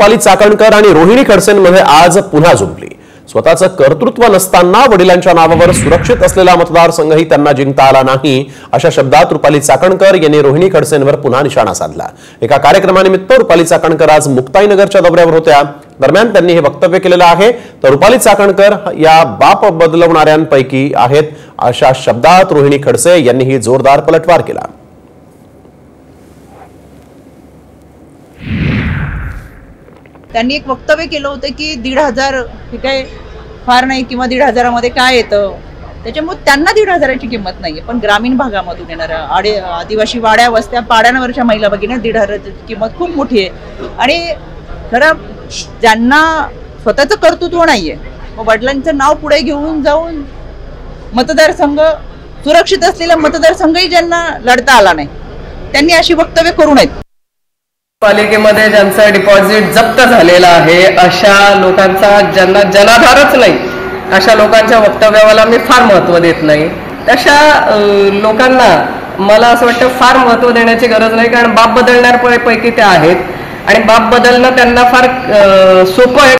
रुपाली चाकणकर आणि रोहिणी खडसेंमध्ये आज पुन्हा जुंपली। स्वतःचं कर्तृत्व नसताना वडिलांच्या नावावर सुरक्षित असलेला मतदारसंघही त्यांना जिंकता आला नाही अशा शब्दात रुपाली चाकणकर यांनी रोहिणी खडसेंवर पुन्हा निशाणा साधला। एका कार्यक्रमानिमित्त रुपाली चाकणकर आज मुक्ताईनगरच्या दौऱ्यावर होत्या। दरम्यान त्यांनी हे वक्तव्य केलेलं आहे। तर रुपाली चाकणकर या बाप बदलवणाऱ्यांपैकी आहेत अशा शब्दात रोहिणी खडसे यांनी ही जोरदार पलटवार केला। त्यांनी एक वक्तव्य केलं होतं की 1,500 हे काय फार नाही किंवा 1,500 मध्ये काय येतं, त्याच्यामुळे त्यांना 1,500ची किंमत नाहीये। पण ग्रामीण भागामधून येणाऱ्या आदिवासी वाड्या वस्त्या पाड्यांवरच्या महिला भगिनी 1,500ची किंमत खूप मोठी आहे। आणि खरं ज्यांना स्वतःचं कर्तृत्व नाहीये, वडिलांचं नाव पुढे घेऊन जाऊन मतदारसंघ सुरक्षित असलेला मतदारसंघही ज्यांना लढता आला नाही, त्यांनी अशी वक्तव्य करू नयेत। पालिकेमध्ये ज्यांचा डिपॉझिट जप्त झालेला आहे अशा लोकांचा, ज्यांना जनाधारच नाही अशा लोकांच्या वक्तव्याला मी फार महत्त्व देत नाही। तशा लोकांना मला असं वाटतं फार महत्त्व देण्याची गरज नाही, कारण बाप बदलणाऱ्यांपैकी ते आहेत आणि बाप बदलणं त्यांना फार सोपं आहे।